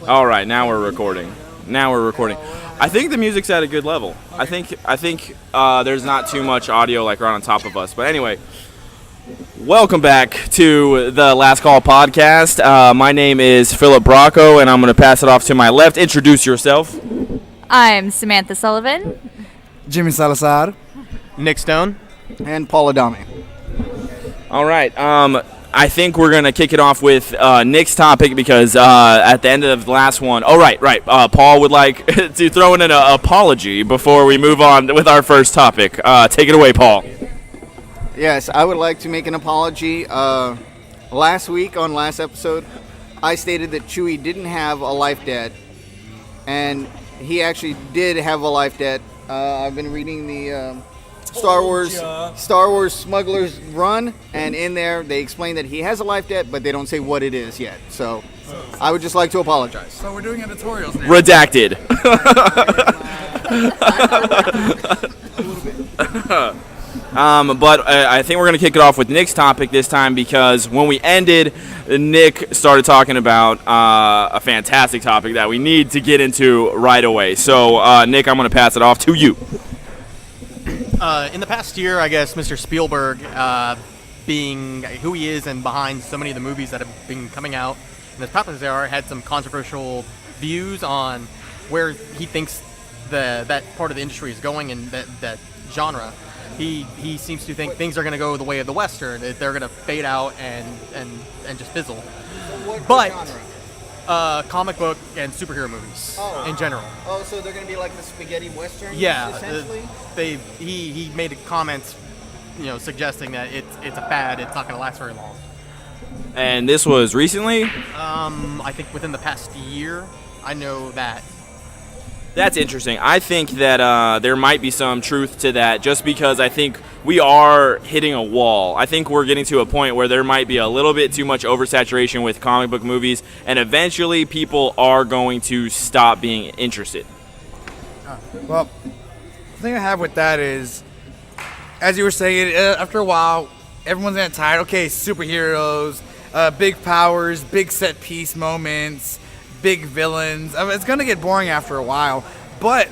All right, now we're recording. I think the music's at a good level. I think there's not too much audio like right on top of us. But anyway, welcome back to the Last Call podcast. My name is Philip Bracco, and I'm going to pass it off to my left. Introduce yourself. I'm Samantha Sullivan. Jimmy Salazar. Nick Stone. And Paul Adami. All right. I think we're going to kick it off with Nick's topic because at the end of the last one, right. Paul would like to throw in an apology before we move on with our first topic. Take it away, Paul. Yes, I would like to make an apology. Last week on last episode, I stated that Chewie didn't have a life debt, and he actually did have a life debt. I've been reading the Star Wars Smuggler's Run, and in there they explain that he has a life debt, but they don't say what it is yet. So I would just like to apologize. So we're doing editorials now. Redacted. But I think we're going to kick it off with Nick's topic this time because when we ended, Nick started talking about a fantastic topic that we need to get into right away. So, Nick, I'm going to pass it off to you. In the past year, I guess Mr. Spielberg, being who he is and behind so many of the movies that have been coming out, and as popular as they are, had some controversial views on where he thinks that part of the industry is going and that genre. He seems to think things are going to go the way of the Western. That they're going to fade out and just fizzle. But comic book and superhero movies in general. Oh, so they're going to be like the spaghetti Western? Yeah, essentially? He made comments, suggesting that it's a fad. It's not going to last very long. And this was recently? I think within the past year. I know that. That's interesting. I think that there might be some truth to that just because I think we are hitting a wall. I think we're getting to a point where there might be a little bit too much oversaturation with comic book movies, and eventually people are going to stop being interested. Well, the thing I have with that is, as you were saying, after a while, everyone's getting tired. Okay, superheroes, big powers, big set piece moments, big villains. I mean, it's going to get boring after a while. But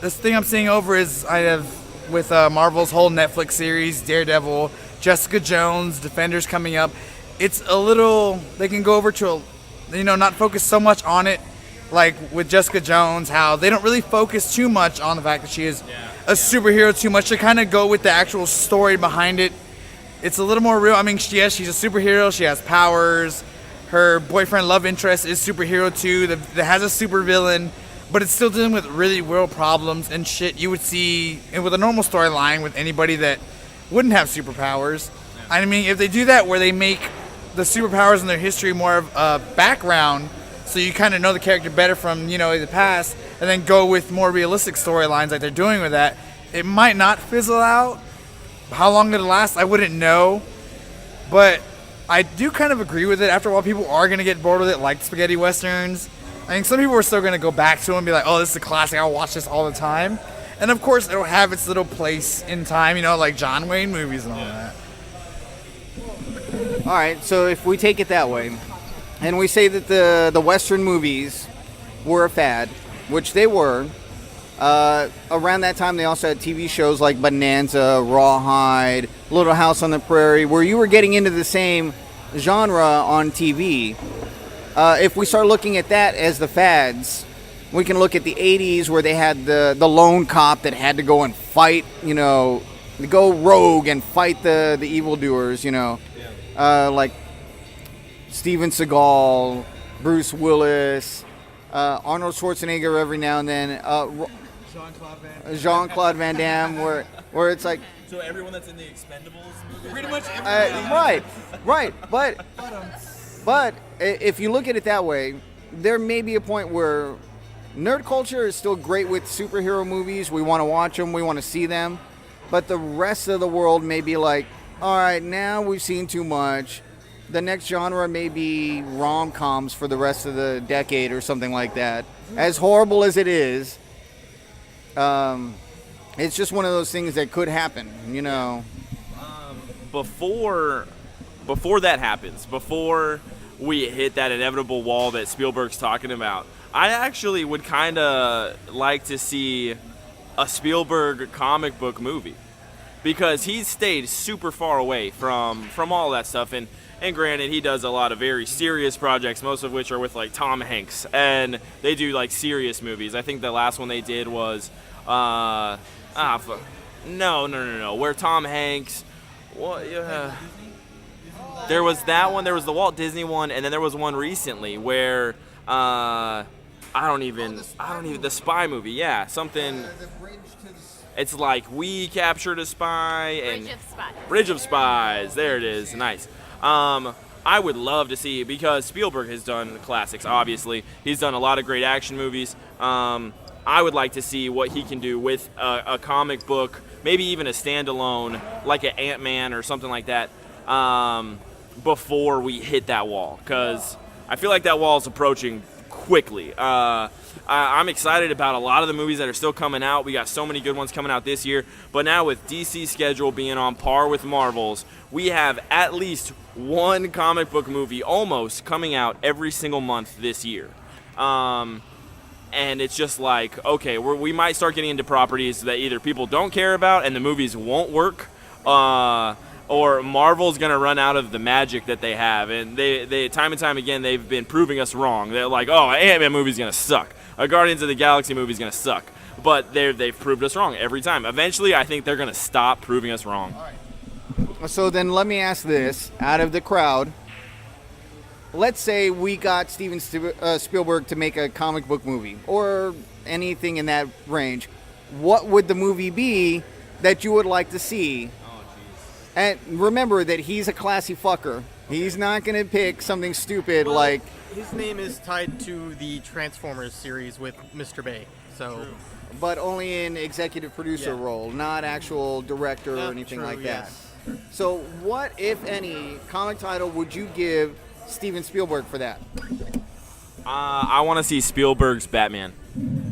this thing I'm seeing over is I have with Marvel's whole Netflix series, Daredevil, Jessica Jones, Defenders coming up. It's a little, they can go over to, not focus so much on it. Like with Jessica Jones, how they don't really focus too much on the fact that she is a superhero too much. They kind of go with the actual story behind it. It's a little more real. I mean, she's a superhero. She has powers. Her boyfriend love interest is superhero too, that has a super villain, but it's still dealing with really real problems and shit you would see with a normal storyline with anybody that wouldn't have superpowers. I mean, if they do that where they make the superpowers and their history more of a background, so you kind of know the character better from, the past, and then go with more realistic storylines like they're doing with that, it might not fizzle out. How long it'll last, I wouldn't know, but I do kind of agree with it. After a while, people are going to get bored with it, like spaghetti westerns. I think some people are still going to go back to it and be like, oh, this is a classic, I'll watch this all the time. And of course, it'll have its little place in time, like John Wayne movies and all that. All right, so if we take it that way, and we say that the Western movies were a fad, which they were, around that time they also had TV shows like Bonanza, Rawhide, Little House on the Prairie, where you were getting into the same genre on TV. If we start looking at that as the fads, we can look at the 80s where they had the lone cop that had to go and fight, go rogue and fight the evildoers, like Steven Seagal, Bruce Willis, Arnold Schwarzenegger every now and then, Jean-Claude Van Damme, where it's like... So everyone that's in the Expendables movie? Pretty much everyone. Right. But if you look at it that way, there may be a point where nerd culture is still great with superhero movies. We want to watch them. We want to see them. But the rest of the world may be like, all right, now we've seen too much. The next genre may be rom-coms for the rest of the decade or something like that. As horrible as it is, it's just one of those things that could happen, Before that happens, before we hit that inevitable wall that Spielberg's talking about. I actually would kind of like to see a Spielberg comic book movie, because he's stayed super far away from all that stuff. And granted, he does a lot of very serious projects, most of which are with like Tom Hanks, and they do like serious movies. I think the last one they did was no, where Tom Hanks, there was that one, there was the Walt Disney one, and then there was one recently where I don't even the spy movie, yeah, something. It's like We Captured a Spy and Bridge of Spies. There it is. Nice. I would love to see, because Spielberg has done classics, obviously. He's done a lot of great action movies. I would like to see what he can do with a comic book, maybe even a standalone, like an Ant-Man or something like that, before we hit that wall. Because I feel like that wall is approaching quickly. I'm excited about a lot of the movies that are still coming out. We got so many good ones coming out this year. But now with DC's schedule being on par with Marvel's, we have at least one comic book movie almost coming out every single month this year. And it's just like, okay, we might start getting into properties that either people don't care about and the movies won't work, or Marvel's going to run out of the magic that they have. And they time and time again, they've been proving us wrong. They're like, oh, an Ant-Man movie's going to suck. A Guardians of the Galaxy movie's going to suck. But they've proved us wrong every time. Eventually, I think they're going to stop proving us wrong. So then let me ask this, out of the crowd. Let's say we got Steven Spielberg to make a comic book movie or anything in that range. What would the movie be that you would like to see? And remember that he's a classy fucker. He's not going to pick something stupid like... His name is tied to the Transformers series with Mr. Bay. So, but only in executive producer role, not actual director or anything like that. So what, if any, comic title would you give Steven Spielberg for that? I want to see Spielberg's Batman.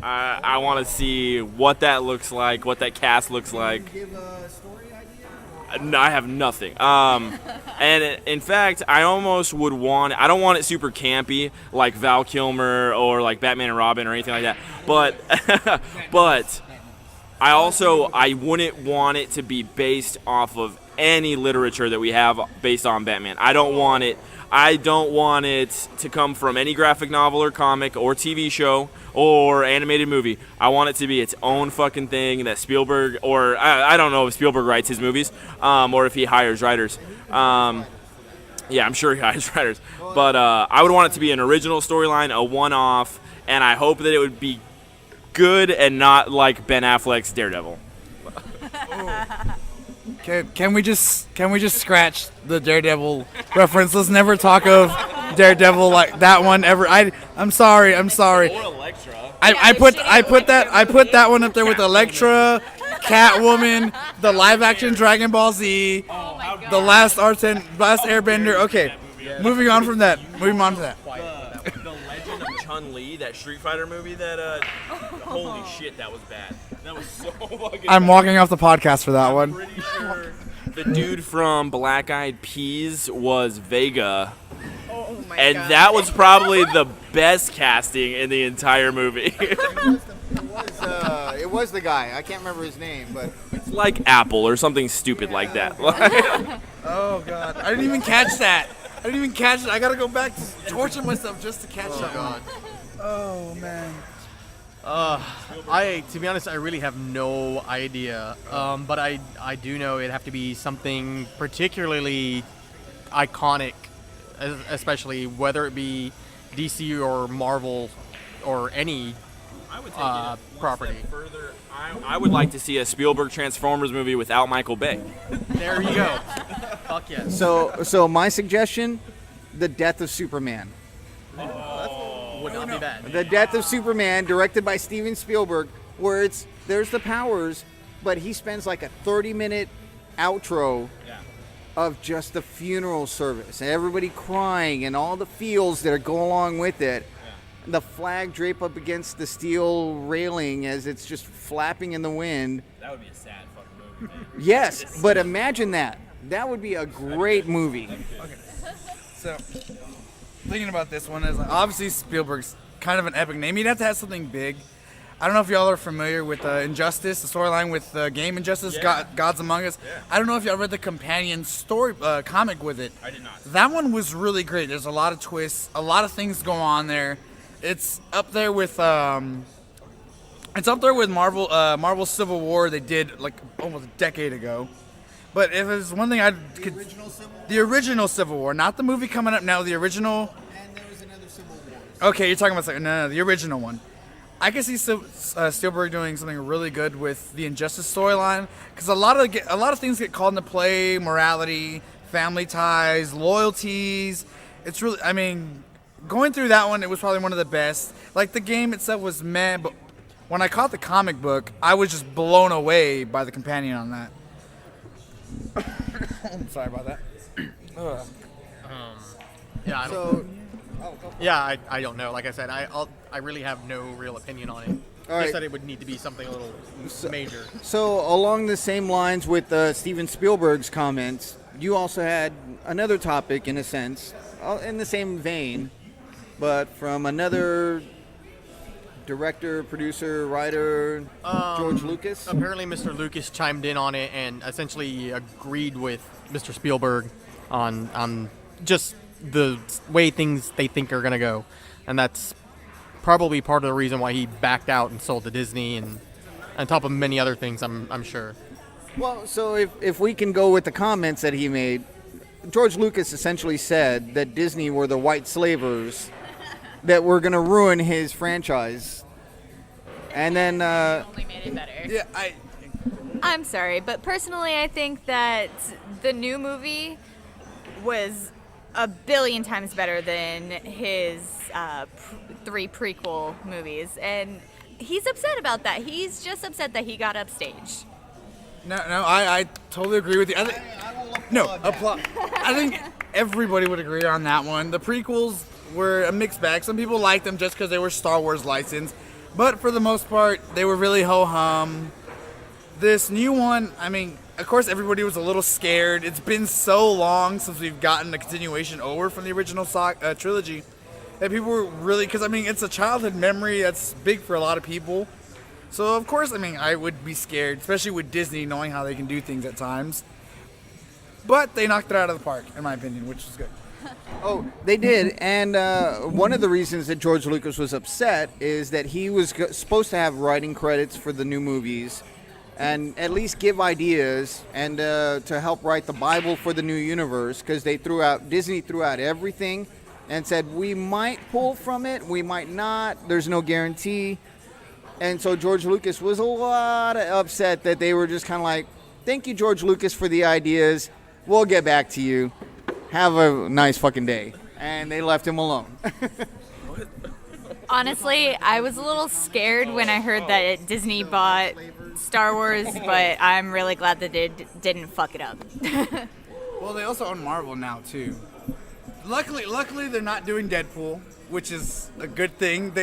I want to see what that looks like, what that cast looks like. Can you give a story idea? No, I have nothing. And in fact, I almost would want. I don't want it super campy like Val Kilmer or like Batman and Robin or anything like that. But I wouldn't want it to be based off of any literature that we have based on Batman. I don't want it to come from any graphic novel or comic or TV show or animated movie. I want it to be its own fucking thing that Spielberg, or I don't know if Spielberg writes his movies, or if he hires writers. Yeah, I'm sure he hires writers. But I would want it to be an original storyline, a one-off, and I hope that it would be good and not like Ben Affleck's Daredevil. Can we just scratch the Daredevil reference? Let's never talk of Daredevil like that one ever. I'm sorry. Or Elektra. I put that one up there with Elektra, Catwoman, the live action Dragon Ball Z, the last Airbender. Okay, moving on from that. The Legend of Chun-Li, that Street Fighter movie that holy shit, that was bad. That was so fucking I'm bad. walking off the podcast for that one. Pretty sure the dude from Black Eyed Peas was Vega. Oh my And God. that was probably the best casting in the entire movie. It was the guy. I can't remember his name, but It's like Apple or something stupid like that. Oh God, I didn't even catch that. I gotta go back to torture myself just to catch that one. Oh man. To be honest, I really have no idea. But I do know it'd have to be something particularly iconic, especially whether it be DC or Marvel or any I would take it one property. step further. I would like to see a Spielberg Transformers movie without Michael Bay. There you go. Fuck yes. so my suggestion, The Death of Superman. Would not be bad. The Death of Superman, directed by Steven Spielberg, where there's the powers, but he spends like a 30-minute outro of just the funeral service and everybody crying and all the feels that go along with it. The flag drape up against the steel railing as it's just flapping in the wind. That would be a sad fucking movie, man. Yes, but imagine that. That would be a great movie. So, thinking about this one is like, obviously Spielberg's kind of an epic name. He'd have to have something big. I don't know if y'all are familiar with Injustice, the storyline with game Injustice, Gods Among Us. Yeah. I don't know if y'all read the companion story comic with it. I did not. That one was really great. There's a lot of twists, a lot of things go on there. It's up there with Marvel Civil War. They did like almost a decade ago. But if there's one thing the original Civil War, not the movie coming up now, the original. And there was another Civil War. Okay, you're talking about no, the original one. I can see Spielberg doing something really good with the Injustice storyline, because a lot of things get called into play: morality, family ties, loyalties. It's really, I mean, going through that one, it was probably one of the best. Like the game itself was meh, but when I caught the comic book, I was just blown away by the companion on that. I'm sorry about that. Yeah. I don't know. Like I said, I really have no real opinion on it. All right. Just that it would need to be something a little major. So along the same lines with Steven Spielberg's comments, you also had another topic in a sense, in the same vein, but from another director, producer, writer, George Lucas. Apparently, Mr. Lucas chimed in on it and essentially agreed with Mr. Spielberg on just the way they think are going to go. And that's probably part of the reason why he backed out and sold to Disney, and on top of many other things, I'm sure. Well, so if we can go with the comments that he made, George Lucas essentially said that Disney were the white slavers that were going to ruin his franchise. And then Only made it better. Yeah, I'm sorry, but personally, I think that the new movie was a billion times better than his 3 prequel movies, and he's upset about that. He's just upset that he got upstaged. No, I totally agree with you. I think everybody would agree on that one. The prequels were a mixed bag. Some people liked them just because they were Star Wars licensed, but for the most part, they were really ho-hum. This new one, I mean, of course, everybody was a little scared. It's been so long since we've gotten a continuation over from the original trilogy that people were really, because I mean, it's a childhood memory that's big for a lot of people. So of course, I mean, I would be scared, especially with Disney knowing how they can do things at times. But they knocked it out of the park, in my opinion, which is good. Oh, they did, and one of the reasons that George Lucas was upset is that he was supposed to have writing credits for the new movies, and at least give ideas and to help write the Bible for the new universe, because Disney threw out everything and said we might pull from it, we might not. There's no guarantee, and so George Lucas was a lot upset that they were just kind of like, "Thank you, George Lucas, for the ideas. We'll get back to you. Have a nice fucking day." And they left him alone. Honestly, I was a little scared when I heard that Disney bought Star Wars, but I'm really glad that they didn't fuck it up. Well, they also own Marvel now too. Luckily, they're not doing Deadpool, which is a good thing.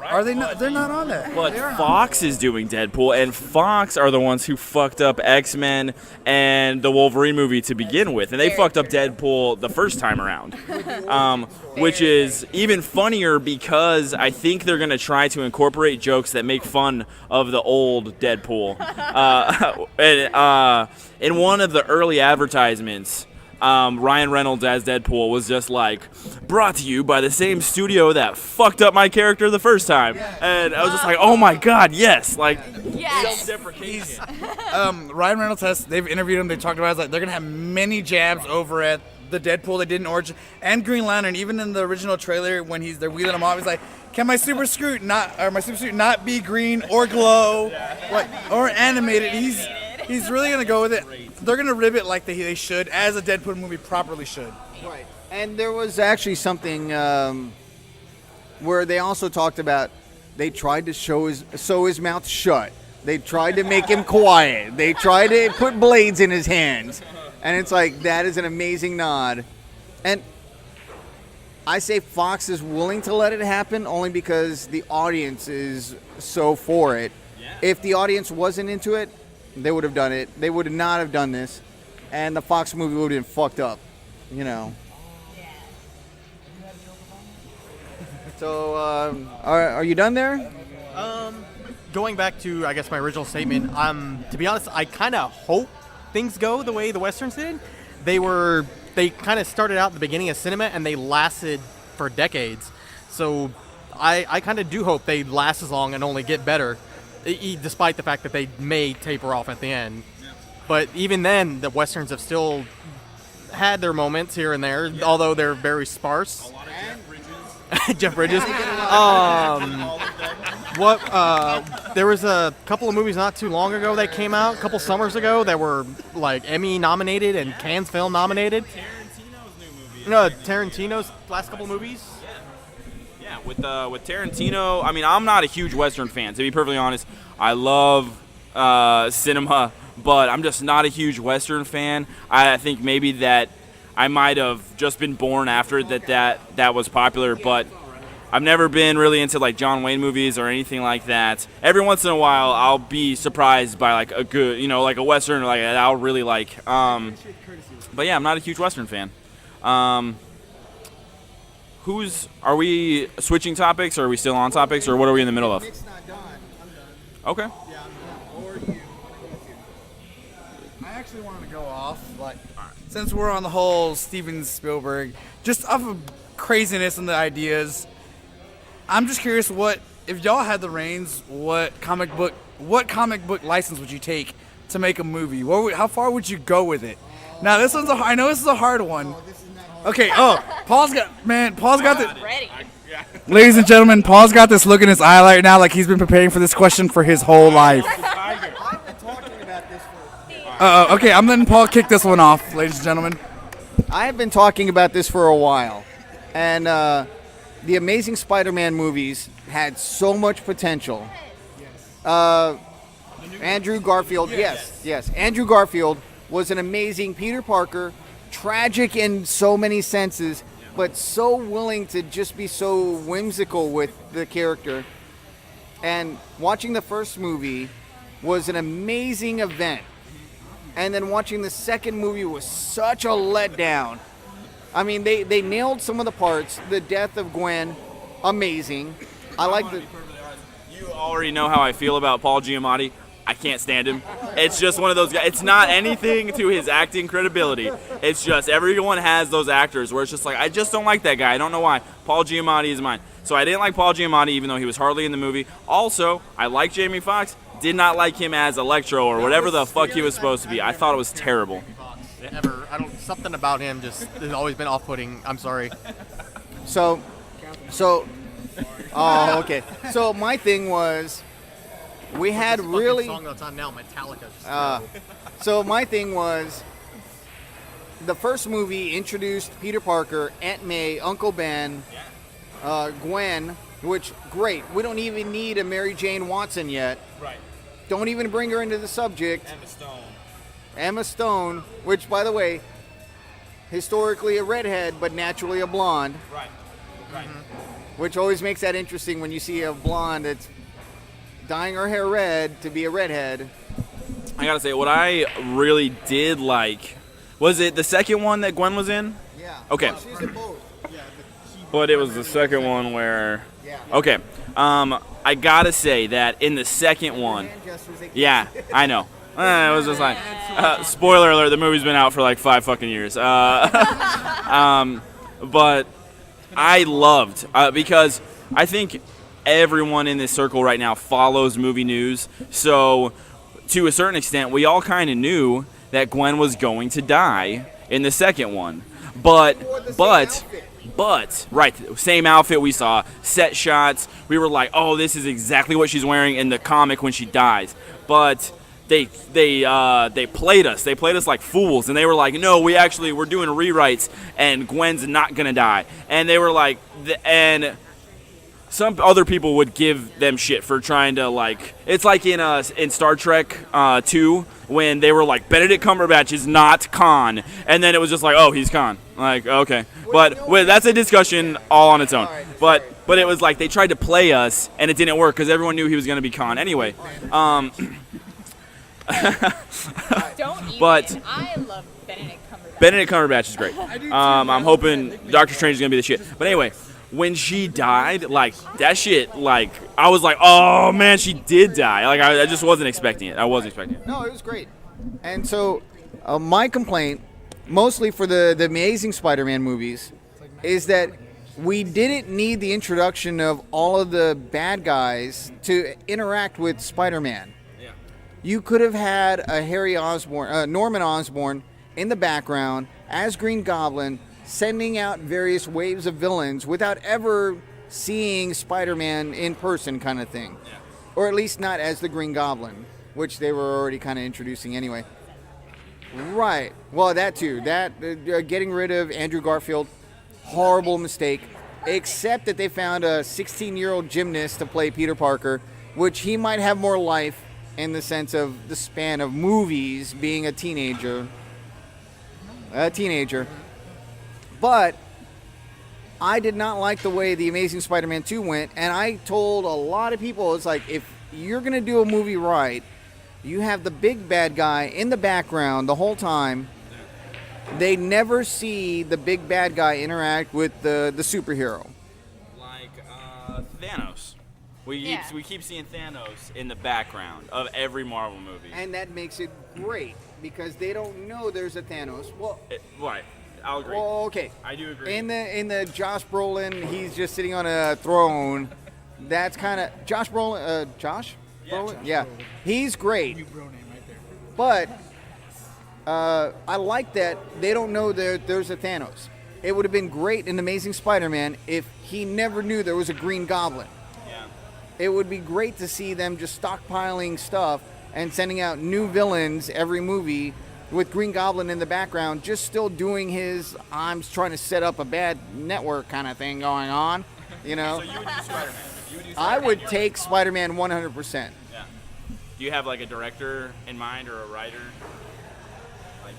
Are they not? They're not on that. But Fox is doing Deadpool, and Fox are the ones who fucked up X-Men and the Wolverine movie to begin with, and they fucked up Deadpool the first time around, which is even funnier because I think they're going to try to incorporate jokes that make fun of the old Deadpool. In one of the early advertisements, Ryan Reynolds as Deadpool was just like, brought to you by the same studio that fucked up my character the first time. And I was just like, oh my god, yes. Like, Yes. self-deprecation. Ryan Reynolds they've interviewed him, they talked about it, like they're going to have many jabs over at the Deadpool they did in Origin, and Green Lantern. Even in the original trailer, when they're wheeling him off, he's like, can my super suit not be green or glow, or animated? He's really going to go with it. They're going to rib it like they should, as a Deadpool movie properly should. Right. And there was actually something where they also talked about they tried to sew his mouth shut. They tried to make him quiet. They tried to put blades in his hands. And it's like, that is an amazing nod. And I say Fox is willing to let it happen only because the audience is so for it. Yeah. If the audience wasn't into it, they would have done it. They would not have done this. And the Fox movie would have been fucked up, you know. So, are you done there? Going back to, I guess, my original statement, to be honest, I kind of hope things go the way the Westerns did. They kind of started out at the beginning of cinema, and they lasted for decades. So I kind of do hope they last as long and only get better, despite the fact that they may taper off at the end. But even then, the Westerns have still had their moments here and there, although they're very sparse. Jeff Bridges. There was a couple of movies not too long ago that came out, a couple summers ago, that were like Emmy nominated and Cannes Film nominated. Tarantino's new movie. No, Tarantino's last couple movies. Yeah, with Tarantino, I mean, I'm not a huge Western fan, to be perfectly honest. I love cinema, but I'm just not a huge Western fan. I think maybe that I might have just been born after that was popular, but I've never been really into like John Wayne movies or anything like that. Every once in a while, I'll be surprised by like a good, like a Western like that I'll really like. But yeah, I'm not a huge Western fan. Are we switching topics, or are we still on topics, or what are we in the middle of? Nick's not done. I'm done. Okay. Yeah, I'm done. Or you. I actually wanted to go off, but since we're on the whole Steven Spielberg, just off of craziness and the ideas, I'm just curious, if y'all had the reins, what comic book license would you take to make a movie? How far would you go with it? Now I know this is a hard one. Okay. Paul's got this. Ready. Ladies and gentlemen, Paul's got this look in his eye right now, like he's been preparing for this question for his whole life. I've been talking about this for. Okay, I'm letting Paul kick this one off, ladies and gentlemen. I have been talking about this for a while, and the Amazing Spider-Man movies had so much potential. Andrew Garfield, yes. Andrew Garfield was an amazing Peter Parker, tragic in so many senses, but so willing to just be so whimsical with the character. And watching the first movie was an amazing event. And then watching the second movie was such a letdown. I mean, they nailed some of the parts. The death of Gwen, amazing. I like the. You already know how I feel about Paul Giamatti. I can't stand him. It's just one of those guys. It's not anything to his acting credibility. It's just everyone has those actors where it's just like, I just don't like that guy. I don't know why. Paul Giamatti is mine. So I didn't like Paul Giamatti, even though he was hardly in the movie. Also, I like Jamie Foxx. Did not like him as Electro or whatever the fuck he was supposed to be. I thought it was terrible. Something about him just has always been off-putting. I'm sorry. So, oh, okay. So my thing was, we had This really. song that's on now, Metallica. So my thing was, the first movie introduced Peter Parker, Aunt May, Uncle Ben, Gwen, which, great. We don't even need a Mary Jane Watson yet. Right. Don't even bring her into the subject. Emma Stone, which, by the way, historically a redhead, but naturally a blonde. Right. Which always makes that interesting when you see a blonde that's dyeing her hair red to be a redhead. I gotta say, what I really did like, was it the second one that Gwen was in? Yeah. Okay. Well, she's in both. But it was the second one where. Yeah. Okay. I gotta say that in the second one. Yeah, I know. It was just like, spoiler alert, the movie's been out for like 5 fucking years. But I loved, because I think everyone in this circle right now follows movie news. So to a certain extent, we all kind of knew that Gwen was going to die in the second one. But, right, same outfit we saw, set shots. We were like, oh, this is exactly what she's wearing in the comic when she dies. But they played us. They played us like fools, and they were like, no, we're doing rewrites, and Gwen's not gonna die. And they were like, and some other people would give them shit for trying to, like, it's like in Star Trek 2 when they were like, Benedict Cumberbatch is not Khan, and then it was just like, oh, he's Khan. Like, okay, but that's a discussion all on its own. But it was like they tried to play us, and it didn't work because everyone knew he was gonna be Khan anyway. Don't even. But I love Benedict Cumberbatch. Benedict Cumberbatch is great. I'm hoping Doctor Strange is gonna be the shit. But anyway, when she died, like, that shit, like, I was like, oh, man, she did die. Like, I just wasn't expecting it. I wasn't expecting it. No, it was great. And so, my complaint, mostly for the Amazing Spider-Man movies, is that we didn't need the introduction of all of the bad guys to interact with Spider-Man. Yeah. You could have had a Norman Osborn in the background as Green Goblin, sending out various waves of villains without ever seeing Spider-Man in person, kind of thing. Yeah. Or at least not as the Green Goblin, which they were already kind of introducing anyway. Right. Well, that too. That getting rid of Andrew Garfield, horrible mistake. Except that they found a 16-year-old gymnast to play Peter Parker, which he might have more life in the sense of the span of movies, being a teenager. But I did not like the way The Amazing Spider-Man 2 went, and I told a lot of people, it's like, if you're going to do a movie right, you have the big bad guy in the background the whole time. They never see the big bad guy interact with the superhero. Like Thanos. We keep seeing Thanos in the background of every Marvel movie. And that makes it great, because they don't know there's a Thanos. Well, right. I'll agree. Well, okay. I do agree. In the Josh Brolin, he's just sitting on a throne. That's kind of Josh Brolin. Josh Brolin. Yeah, he's great. New bro name right there. But I like that they don't know there's a Thanos. It would have been great in Amazing Spider-Man if he never knew there was a Green Goblin. Yeah. It would be great to see them just stockpiling stuff and sending out new villains every movie with Green Goblin in the background, just still doing his, I'm trying to set up a bad network kind of thing going on, you know? So you would do Spider-Man. I would take Spider-Man 100%. Yeah. Do you have like a director in mind or a writer? Like,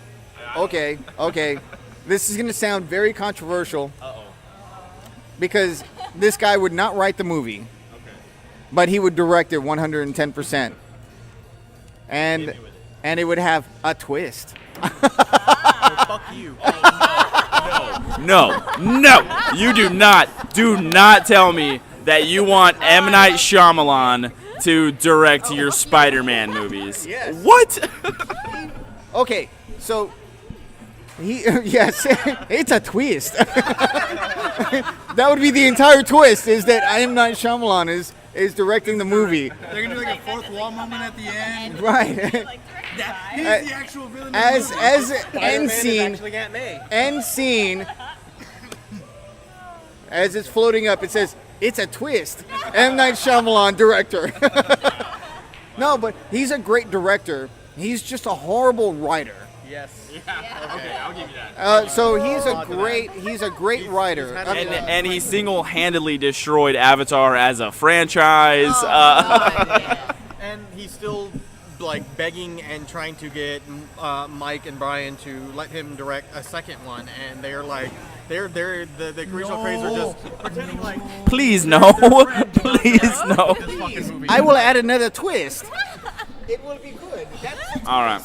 Okay. This is going to sound very controversial. Uh-oh. Because this guy would not write the movie, Okay. but he would direct it 110%. And it would have a twist. Fuck you. No. You do not tell me that you want M. Night Shyamalan to direct your Spider-Man movies. Yes. What? Okay, so yes, it's a twist. That would be the entire twist, is that M. Night Shyamalan is directing the movie. They're gonna do like a fourth wall moment at the end. Right. He's the actual villain. As end scene, Actually Aunt May. end scene, as it's floating up, it says, it's a twist. M. Night Shyamalan, director. No, but he's a great director. He's just a horrible writer. Yes. Okay, I'll give you that. So he's a great writer. had I mean, And he single-handedly destroyed Avatar as a franchise. And he's still like begging and trying to get Mike and Brian to let him direct a second one, and they're like, the original craze are just pretending like. Please no. Please no. This fucking movie. I will add another twist. It will be good. All right.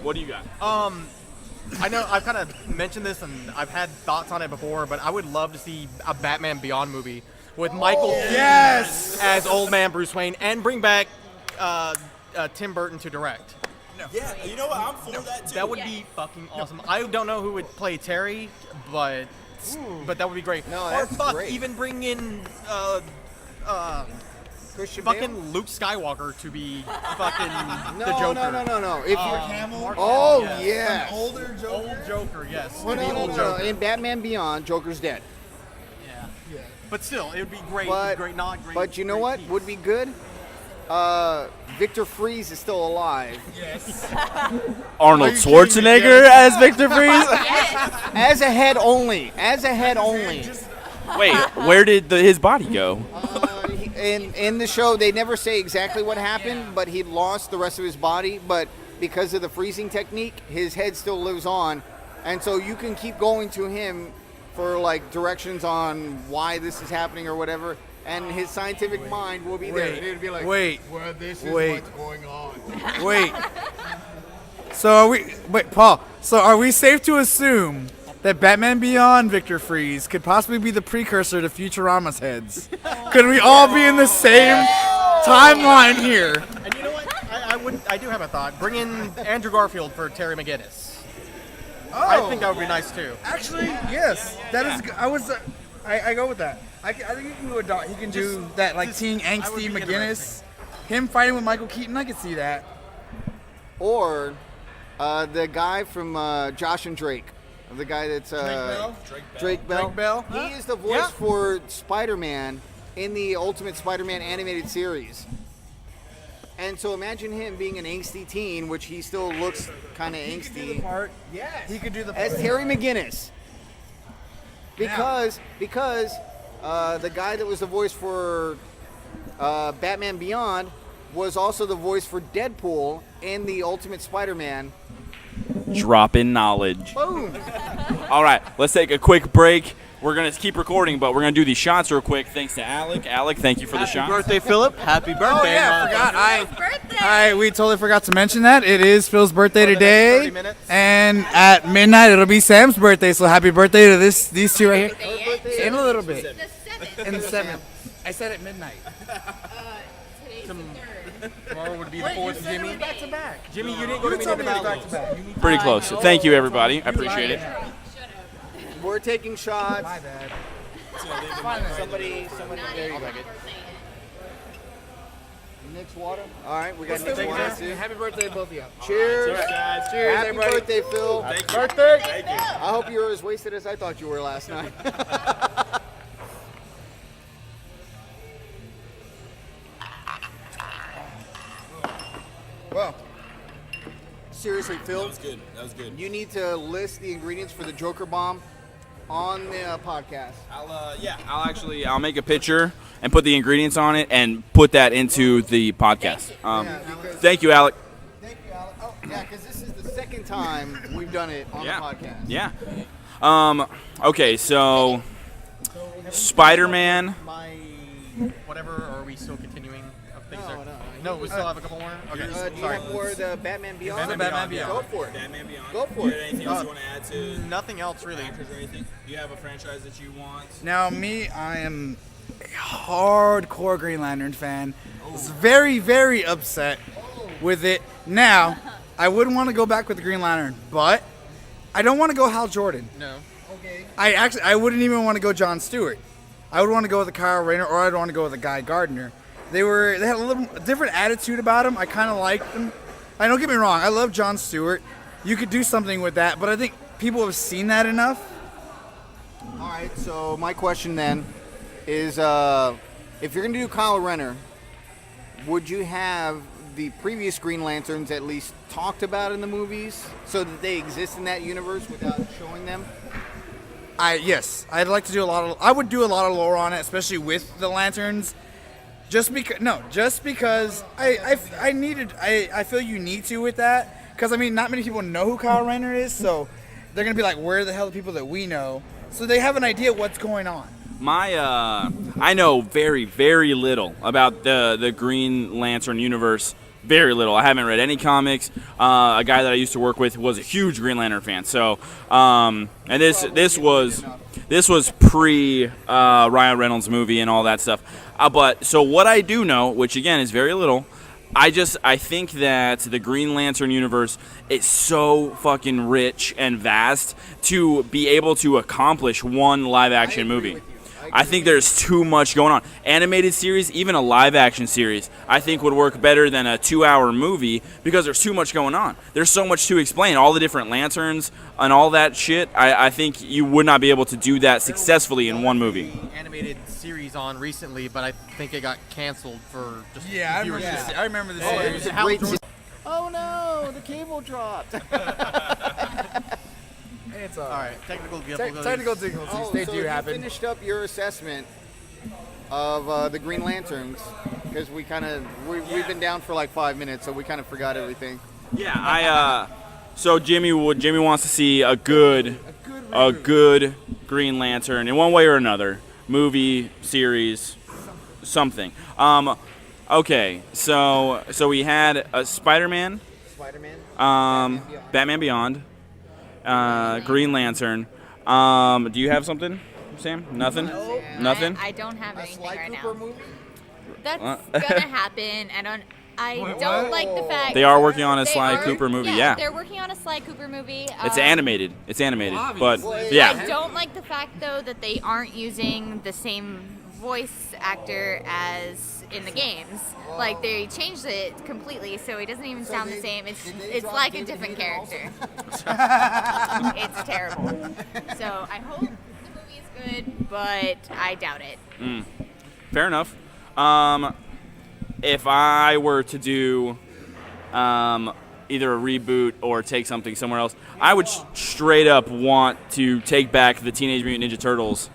What do you got? I know I've kind of mentioned this and I've had thoughts on it before, but I would love to see a Batman Beyond movie with Michael Keaton as Old Man Bruce Wayne, and bring back Tim Burton to direct. Yeah, you know what? I'm for that too. That would be fucking awesome. I don't know who would play Terry, but that would be great. No, or that's fuck, great. even bring in Christian Bale? fucking Luke Skywalker to be fucking the Joker. No. If you, Hamill. oh Yes. yeah. Older Joker. Old Joker, yes. Well, The old no. Joker. In Batman Beyond, Joker's dead. Yeah. But still, it would be great. But great, not great. But you know great what piece. would be good? Victor Freeze is still alive. Yes. Arnold Are you kidding me? Schwarzenegger as Victor Freeze? As a head only. Wait, where did his body go? In the show, they never say exactly what happened, but he lost the rest of his body. But because of the freezing technique, his head still lives on, and so you can keep going to him for like directions on why this is happening or whatever, and his scientific mind will be there. And it'll be like, Well, this is Wait. what's going on. Wait. So are we? Wait, Paul. So are we safe to assume that Batman Beyond Victor Freeze could possibly be the precursor to Futurama's heads. Could we all be in the same timeline here? And you know what? I do have a thought. Bring in Andrew Garfield for Terry McGinnis. I think that would be nice too. Actually, yes. That is. I go with that. I think he can do a dog. He can do that like teen that would angsty be McGinnis. Him fighting with Michael Keaton, I could see that. Or the guy from Josh and Drake. The guy that's Drake Bell. Drake Bell? He is the voice for Spider-Man in the Ultimate Spider-Man animated series. And so imagine him being an angsty teen, which he still looks kind of angsty, Yes. He could do the part. as Terry McGinnis. Because the guy that was the voice for Batman Beyond was also the voice for Deadpool in the Ultimate Spider-Man. Dropping knowledge. Boom! All right, let's take a quick break. We're going to keep recording, but we're going to do these shots real quick. Thanks to Alec. Alec, thank you for the shots. Birthday, Philip. Happy birthday. Oh yeah, I forgot. Birthday! We totally forgot to mention that. It is Phil's birthday For the next today. 30 minutes. And at midnight it'll be Sam's birthday, so happy birthday to these two right here. In a little bit. In the 7th. I said at midnight. Tomorrow would be the 4th, Jimmy. Back to back. Jimmy, you didn't go to me back to back. Pretty close. Thank you, everybody. I appreciate it. We're taking shots. My bad. Somebody, there you go. Nick's water. All right, we got Nick's water too. Happy birthday to both of you. Cheers. guys. Cheers, Happy everybody. birthday, Phil. Thank you. Birthday. Thank you. I hope you were as wasted as I thought you were last night. Well, Seriously, Phil, good. That was good. you need to list the ingredients for the Joker Bomb on the podcast. I'll make a picture and put the ingredients on it and put that into the podcast. Thank you, Alec. Thank you, Alex. Oh, yeah, because this is the second time we've done it on the podcast. Yeah. Okay, so Spider-Man. My whatever, or are we still continuing? Of things No, we still have a couple more? Okay. Do you have more of the Batman Beyond? Batman Beyond. Go for it. Batman Beyond. Go for it. Anything else you want to add to Nothing else really. actors or anything? Do you have a franchise that you want? now I am a hardcore Green Lantern fan. I was very, very upset with it. Now, I wouldn't want to go back with the Green Lantern, but I don't want to go Hal Jordan. No. I wouldn't even want to go John Stewart. I would want to go with the Kyle Rayner, or I'd want to go with the Guy Gardner. They had a little different attitude about them. I kind of liked them. Don't get me wrong. I love John Stewart. You could do something with that, but I think people have seen that enough. All right, so my question then is, if you're going to do Kyle Rayner, would you have the previous Green Lanterns at least talked about in the movies so that they exist in that universe without showing them? Yes, I'd like to do I would do a lot of lore on it, especially with the lanterns. Just because I feel you need to with that, because I mean not many people know who Kyle Rayner is, so they're gonna be like, where the hell are the people that we know? So they have an idea what's going on. I know very, very little about the Green Lantern universe. Very little. I haven't read any comics. A guy that I used to work with was a huge Green Lantern fan. So, and this was pre Ryan Reynolds movie and all that stuff. But so what I do know, which again is very little, I think that the Green Lantern universe is so fucking rich and vast to be able to accomplish one live action movie. I think there's too much going on. Animated series, even a live action series, I think would work better than a 2-hour movie because there's too much going on. There's so much to explain. All the different lanterns and all that shit. I think you would not be able to do that successfully in one movie. Animated series on recently, but I think it got canceled for just I remember this series. Oh no, the cable dropped. It's All right, technical difficulties. technical difficulties. They so do you happen. finished up your assessment of the Green Lanterns because we've been down for like 5 minutes, so we kind of forgot everything. Yeah, so Jimmy wants to see a good Green Lantern in one way or another, movie, series, something. Okay, so we had a Spider-Man, Spider-Man. Batman Beyond, Green Lantern. Do you have something, Sam? Nothing? Nothing? I don't have anything Sly right Cooper now. movie? That's gonna happen. I don't like the fact They are working on a they Sly are- Cooper movie, yeah. They're working on a Sly Cooper movie. It's animated. It's animated. But, I yeah. don't like the fact though that they aren't using the same voice actor as in the games. Like they changed it completely, so it doesn't even sound the same. It's like a different character. It's terrible. So I hope the movie is good, but I doubt it. Fair enough. If I were to do either a reboot or take something somewhere else, I would straight up want to take back the Teenage Mutant Ninja Turtles.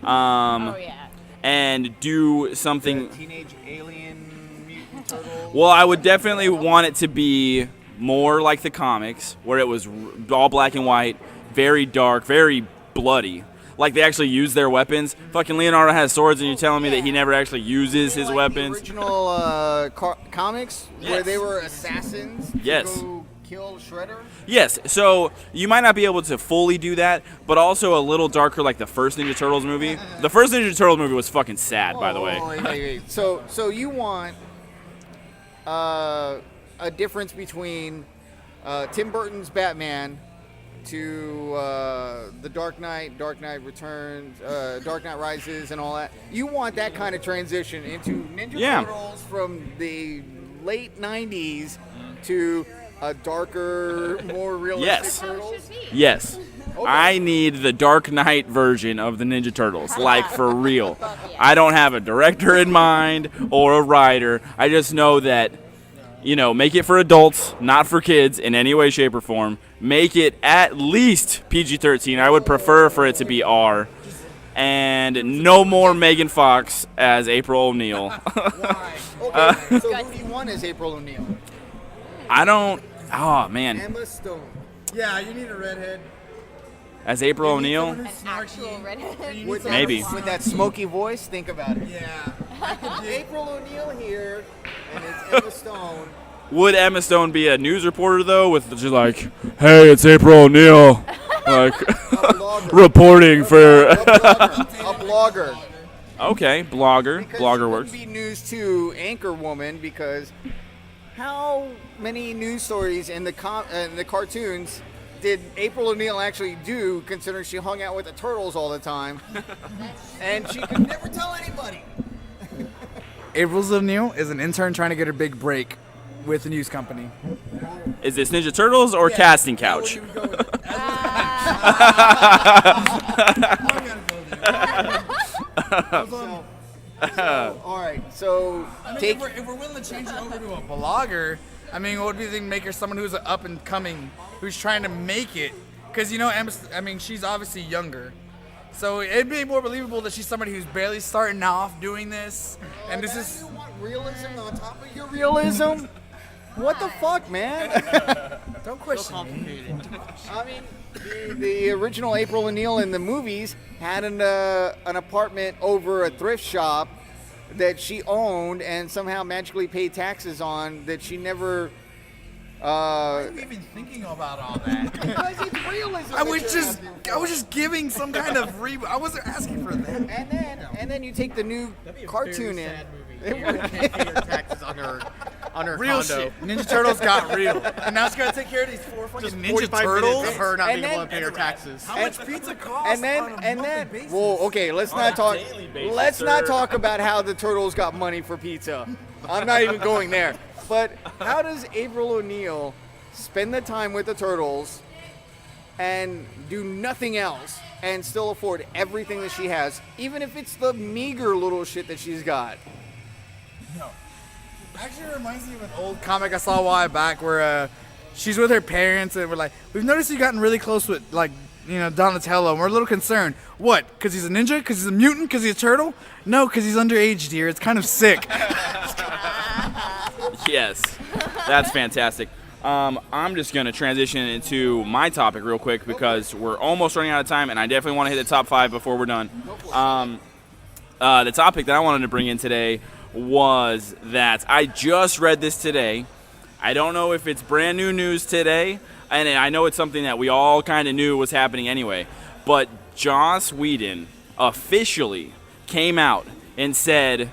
Oh yeah. And do something. Teenage Alien Mutant Turtle. Well, I would definitely want it to be more like the comics, where it was all black and white, very dark, very bloody. Like they actually use their weapons. Fucking Leonardo has swords, and you're telling me that he never actually uses his Like weapons? The original comics where Yes. they were assassins to Yes. go kill Shredder. Yes, so you might not be able to fully do that, but also a little darker like the first Ninja Turtles movie. The first Ninja Turtles movie was fucking sad, by the way. Wait. So you want a difference between Tim Burton's Batman to the Dark Knight Returns, Dark Knight Rises, and all that. You want that kind of transition into Ninja Turtles from the late '90s to a darker, more realistic Yes. Turtles. Yes. I need the Dark Knight version of the Ninja Turtles, like for real. I don't have a director in mind or a writer. I just know that, make it for adults, not for kids in any way, shape, or form. Make it at least PG-13. I would prefer for it to be R. And no more Megan Fox as April O'Neil. Okay, so who do you want as April O'Neil? I don't. Oh, man. Emma Stone. Yeah, you need a redhead. As April O'Neil? An actual redhead. With Maybe. With that smoky voice, think about it. Yeah. April O'Neil here, and it's Emma Stone. Would Emma Stone be a news reporter, though, with just like, hey, it's April O'Neil, like, reporting for... A blogger. Okay, blogger. Because Blogger she works. wouldn't be News 2 anchor woman, because how many news stories in the cartoons did April O'Neil actually do, considering she hung out with the turtles all the time, and she could never tell anybody? April O'Neil is an intern trying to get her big break with the news company. Is this Ninja Turtles or Casting Couch? All right, so take. If we're willing to change it over to a blogger, I mean, what would be the thing? Make her someone who's up and coming, who's trying to make it. Because she's obviously younger, so it'd be more believable that she's somebody who's barely starting off doing this, and this is. You want realism on top of your realism? What the fuck, man? Don't question me. I mean, the original April O'Neil in the movies had an apartment over a thrift shop that she owned and somehow magically paid taxes on that she never. Why are you even thinking about all that? Because it's realism. I was just giving some kind of reboot. I wasn't asking for that. And then you take the new cartoon in. Pay her taxes on her Real condo. shit. Ninja Turtles got real, and now she's gotta take care of these four fucking Just Ninja 45 Turtles. minutes of her not And being able then- to pay her taxes. How much pizza costs on a monthly basis? Well, okay, let's not talk about how the turtles got money for pizza. I'm not even going there. But how does April O'Neil spend the time with the turtles and do nothing else and still afford everything that she has, even if it's the meager little shit that she's got? No. Actually, it reminds me of an old comic I saw a while back where she's with her parents and we're like, we've noticed you've gotten really close with, like, Donatello, and we're a little concerned. What? Because he's a ninja? Because he's a mutant? Because he's a turtle? No, because he's underage, dear. It's kind of sick. Yes, that's fantastic. I'm just going to transition into my topic real quick because we're almost running out of time, and I definitely want to hit the top 5 before we're done. The topic that I wanted to bring in today was that I just read this today. I don't know if it's brand new news today, and I know it's something that we all kind of knew was happening anyway. but Joss Whedon officially came out and said,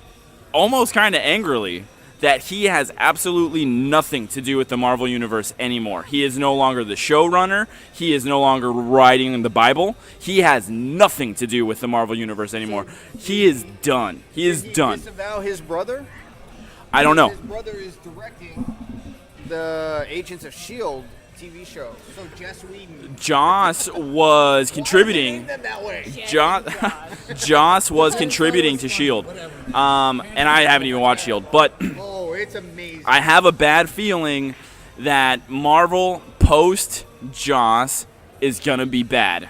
almost kind of angrily, that he has absolutely nothing to do with the Marvel Universe anymore. He is no longer the showrunner. He is no longer writing the Bible. He has nothing to do with the Marvel Universe anymore. He is done. He is done. Did he disavow his brother? I don't know. His brother is directing the Agents of S.H.I.E.L.D. TV show. So Joss Whedon. Joss was contributing. Joss was contributing to S.H.I.E.L.D. And I haven't even watched S.H.I.E.L.D. But It's amazing. I have a bad feeling that Marvel post Joss is gonna be bad.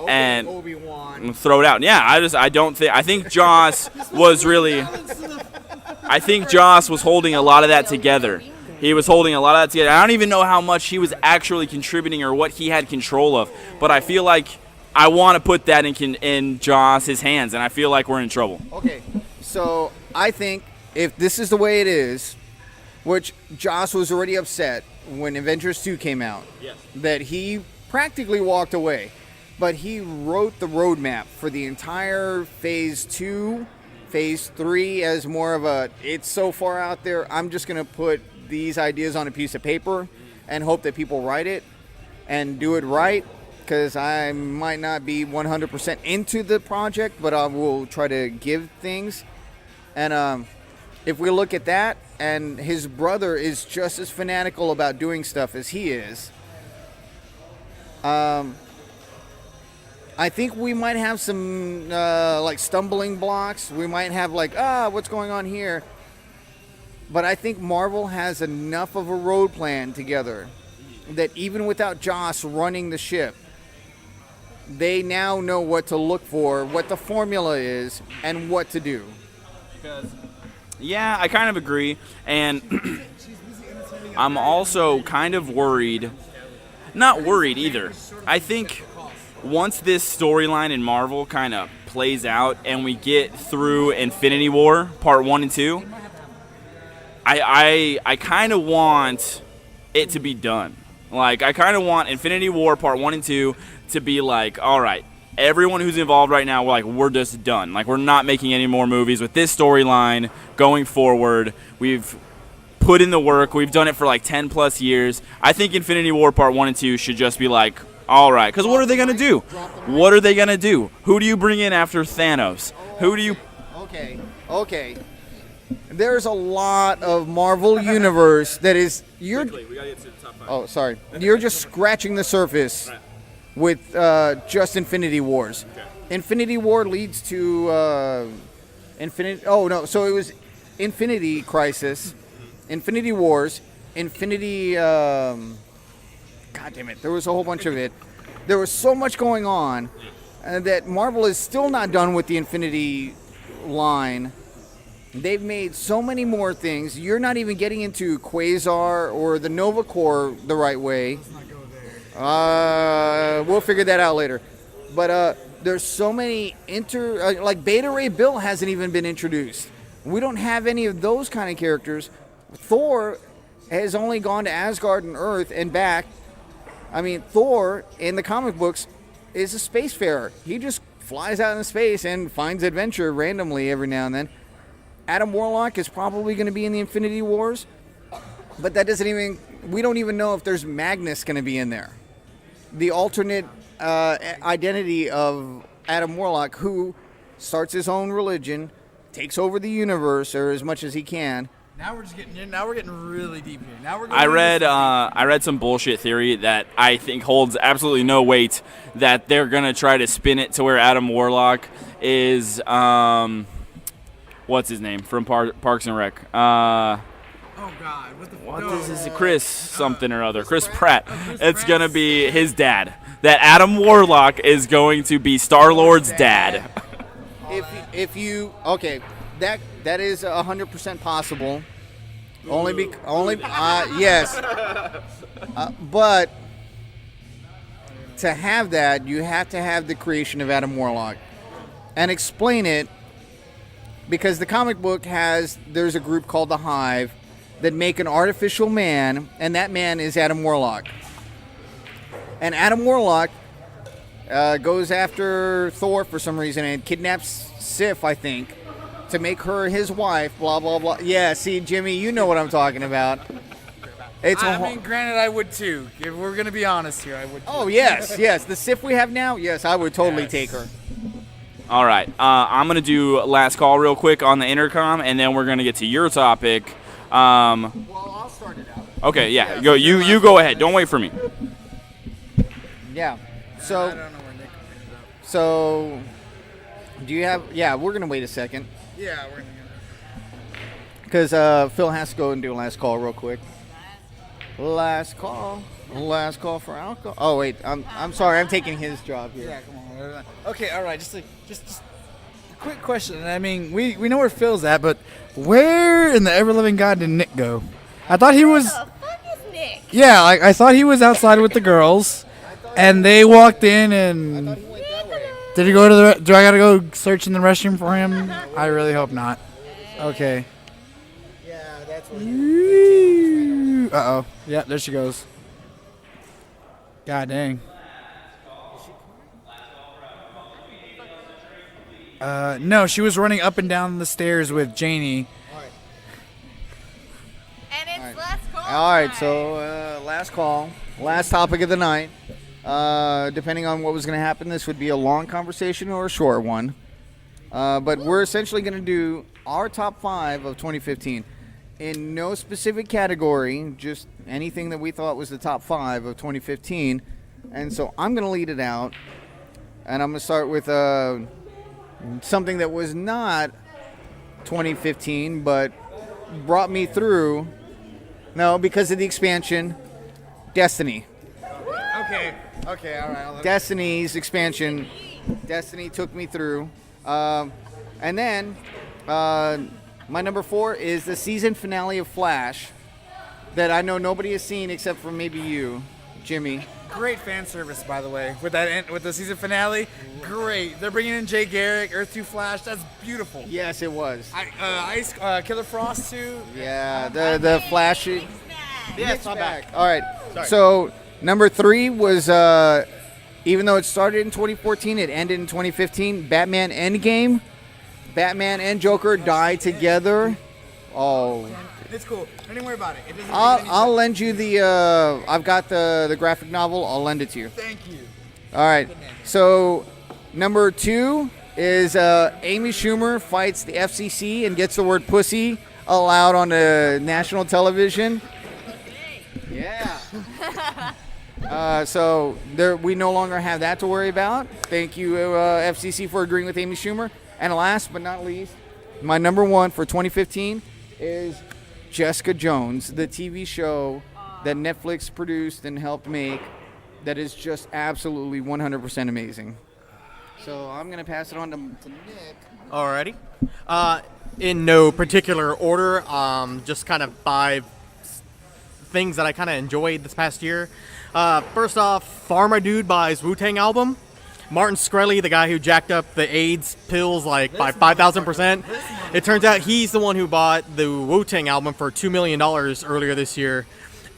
And Obi-Wan. throw it out. Yeah, I think Joss was really. I think Joss was holding a lot of that together. He was holding a lot of that together. I don't even know how much he was actually contributing or what he had control of, but I feel like I want to put that in Joss's hands, and I feel like we're in trouble. Okay, so I think if this is the way it is, which Joss was already upset when Avengers 2 came out, that he practically walked away, but he wrote the roadmap for the entire Phase 2, Phase 3 as more of a, it's so far out there, I'm just going to put these ideas on a piece of paper and hope that people write it and do it right, because I might not be 100% into the project, but I will try to give things. And if we look at that, and his brother is just as fanatical about doing stuff as he is, I think we might have some like stumbling blocks. We might have like, what's going on here? But I think Marvel has enough of a road plan together that even without Joss running the ship, they now know what to look for, what the formula is, and what to do. Yeah, I kind of agree. And I'm also kind of worried. Not worried either. I think once this storyline in Marvel kind of plays out and we get through Infinity War Part 1 and 2, I kind of want it to be done. Like, I kind of want Infinity War Part 1 and 2 to be like, all right, everyone who's involved right now, we're just done. Like, we're not making any more movies with this storyline going forward. We've put in the work. We've done it for like 10 plus years. I think Infinity War Part 1 and 2 should just be like, all right, because what are they going to do? What are they going to do? Who do you bring in after Thanos? Who do you... Okay. There's a lot of Marvel Universe that is... We gotta get to the top 5. Oh, sorry. You're just scratching the surface with just Infinity Wars. Okay. Infinity War leads to Infinity... Oh, no. So it was Infinity Crisis, Infinity Wars, Infinity... God damn it. There was a whole bunch of it. There was so much going on that Marvel is still not done with the Infinity line. They've made so many more things. You're not even getting into Quasar or the Nova Corps the right way. We'll figure that out later. But there's so many like Beta Ray Bill hasn't even been introduced. We don't have any of those kind of characters. Thor has only gone to Asgard and Earth and back. I mean, Thor in the comic books is a spacefarer. He just flies out into space and finds adventure randomly every now and then. Adam Warlock is probably going to be in the Infinity Wars, but that doesn't even... We don't even know if there's Magnus going to be in there. The alternate identity of Adam Warlock, who starts his own religion, takes over the universe, or as much as he can. Now we're getting really deep here. Now we're going I read some bullshit theory that I think holds absolutely no weight, that they're going to try to spin it to where Adam Warlock is... what's his name from Parks and Rec? oh God, what is this? Chris something or other. Chris Pratt. It's gonna be his dad. That Adam Warlock is going to be Star-Lord's dad. That is 100% possible. Yes. But to have that, you have to have the creation of Adam Warlock and explain it. Because the comic book there's a group called the Hive that make an artificial man, and that man is Adam Warlock. And Adam Warlock goes after Thor for some reason and kidnaps Sif, I think, to make her his wife, blah, blah, blah. Yeah, see, Jimmy, you know what I'm talking about. Granted, I would too. If we're going to be honest here, I would too. Oh, yes, yes. The Sif we have now, yes, I would totally take her. All right. I'm going to do last call real quick on the intercom, and then we're going to get to your topic. Well, I'll start it out. Okay, yeah. Go. You go ahead. Don't wait for me. Yeah. I So, don't know where Nick ends up. so, do you have, yeah, we're going to wait a second. Yeah, we're going to Because Phil has to go and do a last call real quick. Last call for alcohol. Oh wait, I'm sorry, I'm taking his job here. Yeah, come on. Okay, all right. Just a quick question. I mean, we know where Phil's at, but where in the ever living God did Nick go? I thought he was. Where the fuck is Nick? Yeah, I thought he was outside with the girls, and they walked in and. Did he go to the? Do I gotta go search in the restroom for him? I really hope not. Okay. Yeah, that's what. Uh oh. Yeah, there she goes. God dang. No, she was running up and down the stairs with Janie. And it's last call. All right, time. so last call, last topic of the night. Depending on what was going to happen, this would be a long conversation or a short one. But we're essentially going to do our top 5 of 2015 in no specific category, just anything that we thought was the top 5 of 2015. And so I'm going to lead it out, and I'm going to start with something that was not 2015, but brought me through. No, because of the expansion, Destiny. Okay, all right. Destiny's expansion. Destiny took me through. And then my number 4 is the season finale of Flash that I know nobody has seen except for maybe you, Jimmy. Great fan service, by the way, with the season finale. Great. They're bringing in Jay Garrick, Earth 2 Flash. That's beautiful. Yes, it was. Killer Frost too. Yeah, the Flash. Yeah, it's not bad. All right. Sorry. So number 3 was even though it started in 2014, it ended in 2015. Batman Endgame. Batman and Joker die together. Oh. It's cool. Don't worry about it. It doesn't. I'll lend you the. I've got the graphic novel. I'll lend it to you. Thank you. All right. So number 2 is Amy Schumer fights the FCC and gets the word pussy allowed on the national television. Yeah. So we no longer have that to worry about. Thank you, FCC, for agreeing with Amy Schumer. And last but not least, my number 1 for 2015 is Jessica Jones, the TV show that Netflix produced and helped make, that is just absolutely 100% amazing. So I'm going to pass it on to Nick. Alrighty. In no particular order, just kind of 5 things that I kind of enjoyed this past year. First off, Pharma Dude buys Wu-Tang album. Martin Shkreli, the guy who jacked up the AIDS pills like by 5,000%. It turns out he's the one who bought the Wu-Tang album for $2 million earlier this year.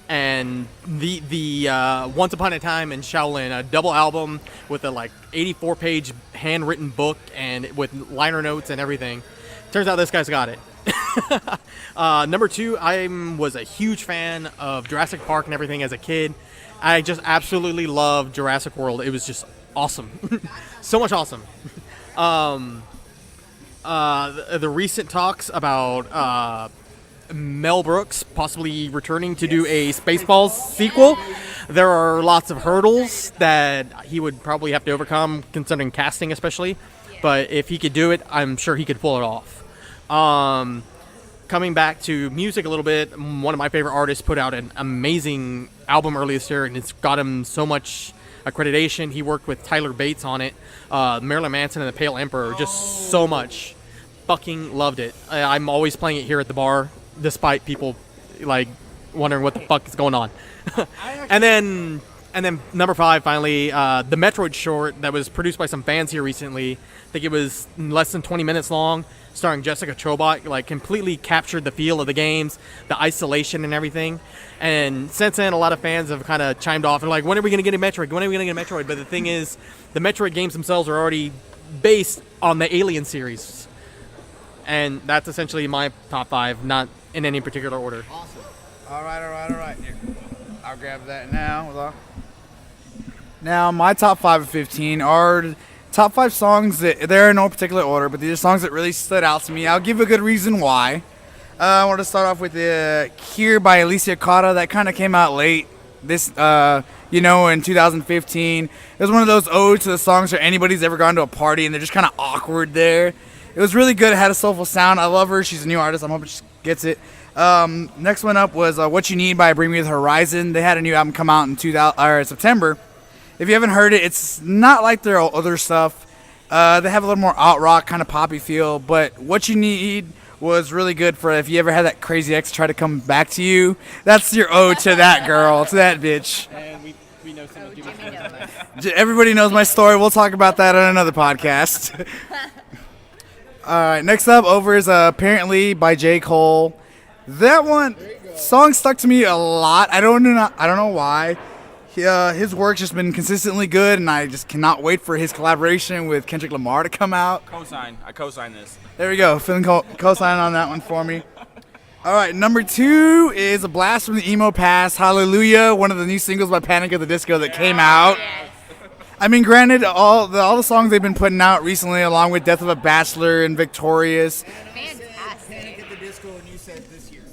And the Once Upon a Time in Shaolin, a double album with a like 84-page handwritten book and with liner notes and everything. Turns out this guy's got it. Number 2, I was a huge fan of Jurassic Park and everything as a kid. I just absolutely loved Jurassic World. It was just awesome. So much awesome. The recent talks about Mel Brooks possibly returning to do a Spaceballs sequel. There are lots of hurdles that he would probably have to overcome, considering casting especially. But if he could do it, I'm sure he could pull it off. Coming back to music a little bit, one of my favorite artists put out an amazing album earlier this year, and it's got him so much accreditation. He worked with Tyler Bates on it, Marilyn Manson and the Pale Emperor, just so much. Fucking loved it. I'm always playing it here at the bar, despite people like wondering what the fuck is going on. and then number 5, finally, the Metroid short that was produced by some fans here recently. I think it was less than 20 minutes long. starring Jessica Chobot, like completely captured the feel of the games, the isolation and everything. And since then, a lot of fans have kind of chimed off and like, when are we going to get a Metroid? When are we going to get a Metroid? But the thing is, the Metroid games themselves are already based on the Alien series. And that's essentially my top 5, not in any particular order. Awesome. All right. Here. I'll grab that now. Now, my top 5 of 15 are top 5 songs that they're in no particular order, but these are songs that really stood out to me. I'll give a good reason why. I want to start off with Here by Alicia Cara. That kind of came out late this, in 2015. It was one of those odes to the songs where anybody's ever gone to a party and they're just kind of awkward there. It was really good. It had a soulful sound. I love her. She's a new artist. I'm hoping she gets it. Next one up was What You Need by Bring Me the Horizon. They had a new album come out in September. If you haven't heard it, it's not like their other stuff. They have a little more alt rock, kind of poppy feel. But What You Need was really good for if you ever had that crazy ex try to come back to you. That's your ode to that girl, to that bitch. And we know some of Jimmy knows. Everybody knows my story. We'll talk about that on another podcast. All right, next up over is Apparently by J. Cole. That one song stuck to me a lot. I don't know why. His work's just been consistently good, and I just cannot wait for his collaboration with Kendrick Lamar to come out. I co-sign this. There we go. Feeling co-sign on that one for me. All right, number 2 is A Blast from the Emo Past, Hallelujah, one of the new singles by Panic at the Disco that came out. Yes. I mean, granted, all the songs they've been putting out recently, along with Death of a Bachelor and Victorious. Fantastic. At the disco, and you said this year.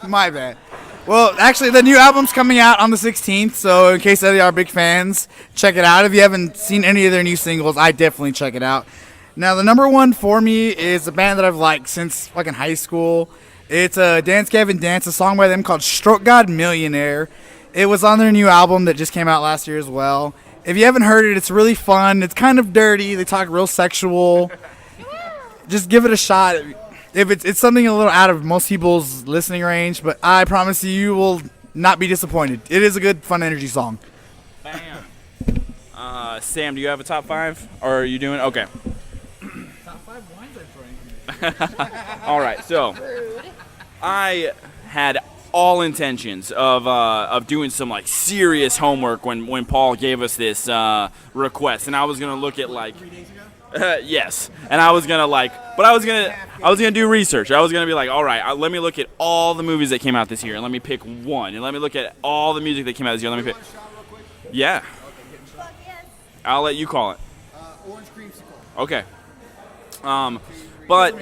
My bad. Well, actually, the new album's coming out on the 16th, so in case any of y'all are big fans, check it out. If you haven't seen any of their new singles, I definitely check it out. Now, the number 1 for me is a band that I've liked since fucking high school. It's Dance Gavin Dance, a song by them called Stroke God Millionaire. It was on their new album that just came out last year as well. If you haven't heard it, it's really fun. It's kind of dirty. They talk real sexual. Just give it a shot. If it's something a little out of most people's listening range, but I promise you will not be disappointed. It is a good, fun energy song. Bam. Sam, do you have a top 5? Or are you doing? Okay. Top 5 wines I'm trying. All right. So, I had all intentions of doing some like serious homework when Paul gave us this request, and I was gonna look at like 3 days ago. Yes, and I was gonna do research. I was gonna be like, all right, let me look at all the movies that came out this year, and let me pick one, and let me look at all the music that came out this year. Let me pick. Yeah. I'll let you call it. Orange creamsicle. Okay. But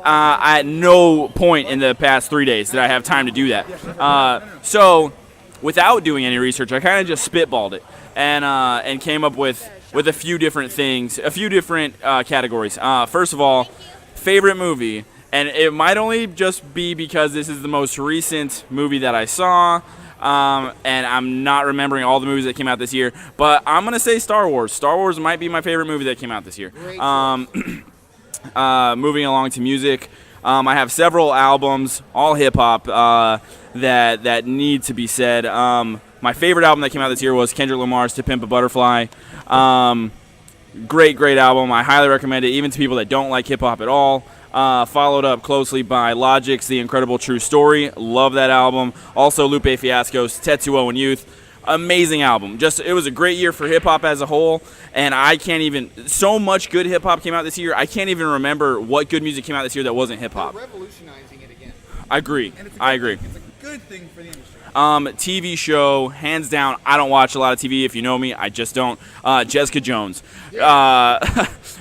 at no point in the past 3 days did I have time to do that. So, without doing any research, I kind of just spitballed it and came up with a few different things, a few different categories. First of all, favorite movie, and it might only just be because this is the most recent movie that I saw, and I'm not remembering all the movies that came out this year, but I'm going to say Star Wars. Star Wars might be my favorite movie that came out this year. Moving along to music, I have several albums, all hip-hop, that need to be said. My favorite album that came out this year was Kendrick Lamar's To Pimp a Butterfly. Great album. I highly recommend it, even to people that don't like hip-hop at all. Followed up closely by Logic's The Incredible True Story. Love that album. Also, Lupe Fiasco's Tetsuo and Youth. Amazing album. It was a great year for hip-hop as a whole, and I can't even... So much good hip-hop came out this year, I can't even remember what good music came out this year that wasn't hip-hop. They're revolutionizing it again. I agree. I agree. It's a good thing for the industry. TV show, hands down. I don't watch a lot of TV. If you know me, I just don't. Jessica Jones.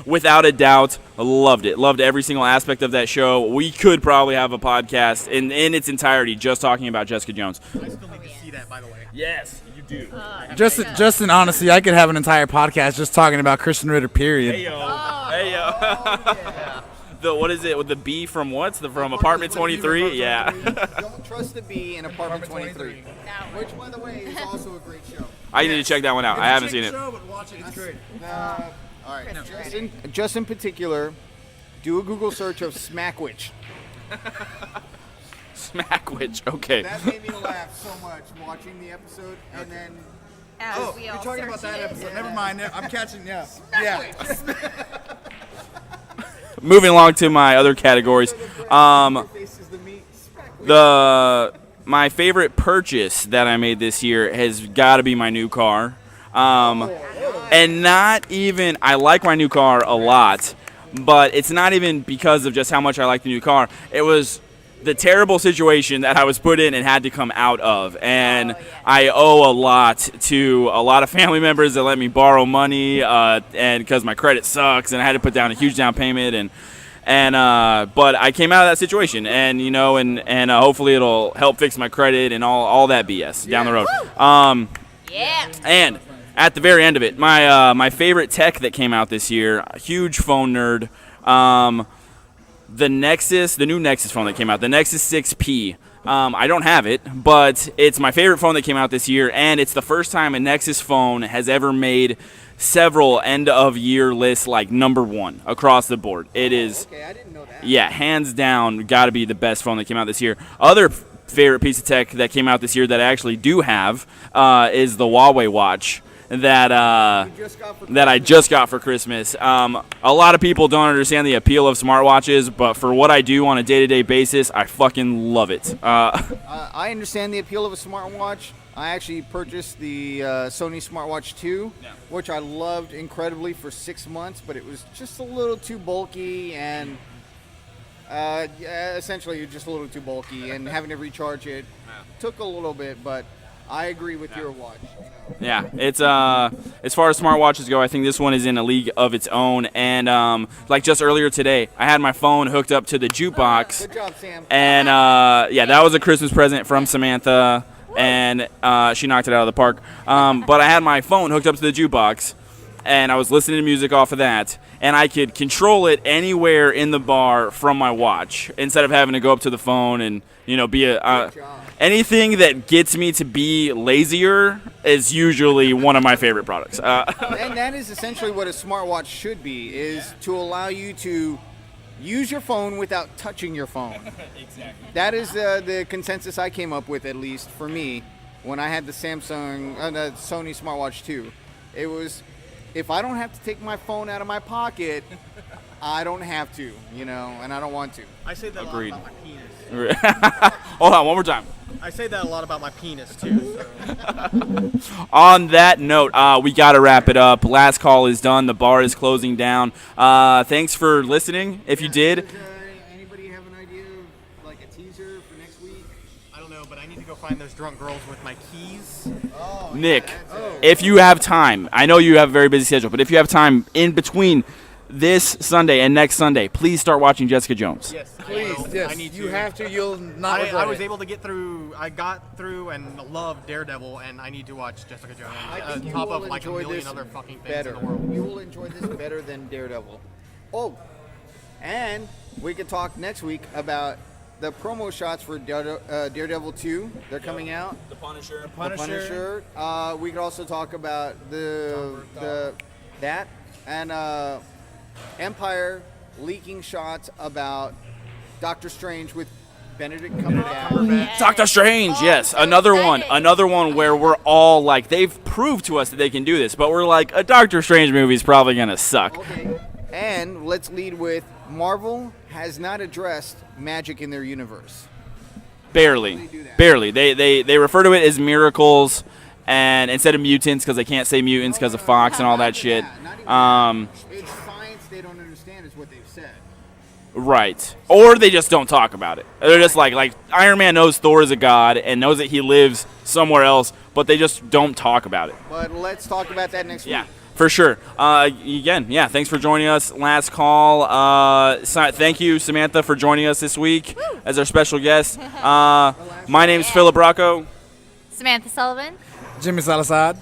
Without a doubt, loved it. Loved every single aspect of that show. We could probably have a podcast in its entirety just talking about Jessica Jones. I still need to see that, by the way. Yes, you do. Just in honesty, I could have an entire podcast just talking about Christian Ritter, period. Hey, yo. Hey, yo. What is it with the B from what? From Apartment 23? Yeah. Don't trust the bee in Apartment 23. Which, by the way, is also a great show. I need to check that one out. I haven't seen it. But watch it. It's great. All right. Just in particular, do a Google search of Smackwitch. Smackwitch. Okay. That made me laugh so much watching the episode, and then... As we You're all talking about search that it. episode. Never mind. I'm catching. Yeah. moving along to my other categories. My favorite purchase that I made this year has got to be my new car. And not even, I like my new car a lot, but it's not even because of just how much I like the new car. It was the terrible situation that I was put in and had to come out of. And I owe a lot to a lot of family members that let me borrow money, and because my credit sucks and I had to put down a huge down payment but I came out of that situation, and hopefully it'll help fix my credit and all that BS down the road. And at the very end of it, my favorite tech that came out this year, huge phone nerd, the new Nexus phone that came out, the Nexus 6P. I don't have it, but it's my favorite phone that came out this year, and it's the first time a Nexus phone has ever made several end-of-year lists like number one across the board. It is, okay, I didn't know that. Yeah, hands down, got to be the best phone that came out this year. Other favorite piece of tech that came out this year that I actually do have is the Huawei watch that I just got for Christmas. A lot of people don't understand the appeal of smartwatches, but for what I do on a day-to-day basis, I fucking love it. I understand the appeal of a smartwatch. I actually purchased the Sony Smartwatch 2, which I loved incredibly for 6 months, but it was just a little too bulky and essentially just a little too bulky, and having to recharge it took a little bit, but I agree with your watch. Yeah, it's as far as smartwatches go, I think this one is in a league of its own. And like just earlier today, I had my phone hooked up to the jukebox. Good job, Sam. And that was a Christmas present from Samantha, and she knocked it out of the park. But I had my phone hooked up to the jukebox, and I was listening to music off of that, and I could control it anywhere in the bar from my watch instead of having to go up to the phone and be anything that gets me to be lazier is usually one of my favorite products. And that is essentially what a smartwatch should be, is to allow you to use your phone without touching your phone. Exactly. That is the consensus I came up with, at least for me, when I had the Sony Smartwatch 2. It was, if I don't have to take my phone out of my pocket, I don't have to, and I don't want to. I say that Agreed. a lot about my penis. Hold on, one more time. I say that a lot about my penis, too. So. On that note, we got to wrap it up. Last call is done. The bar is closing down. Thanks for listening, if you did. Does anybody have an idea of, like, a teaser for next week? I don't know, but I need to go find those drunk girls with my keys. Oh, Nick, if you have time, I know you have a very busy schedule, but if you have time in between this Sunday and next Sunday, please start watching Jessica Jones. Yes, Please, yes. I need to. You have to. You'll not regret I was it. able to get through. I got through and loved Daredevil, and I need to watch Jessica Jones I think you top will of like a enjoy million this other fucking things better. in the world. You will enjoy this better than Daredevil. Oh, and we could talk next week about the promo shots for Daredevil 2. They're coming out. The Punisher. The Punisher. We could also talk about that and Empire leaking shots about Doctor Strange with Benedict Cumberbatch. Doctor Strange, yes. Another one where we're all like, they've proved to us that they can do this, but we're like, a Doctor Strange movie is probably going to suck. Okay. And let's lead with Marvel has not addressed magic in their universe. Barely. They refer to it as miracles, and instead of mutants, because they can't say mutants because of Fox and all that shit. It's science they don't understand is what they've said. Right. Or they just don't talk about it. They're just like Iron Man knows Thor is a god and knows that he lives somewhere else, but they just don't talk about it. But let's talk about that next week. Yeah, for sure. Again, thanks for joining us. Last call. Thank you, Samantha, for joining us this week as our special guest. My name's Philip Rocco. Samantha Sullivan. Jimmy Salazar.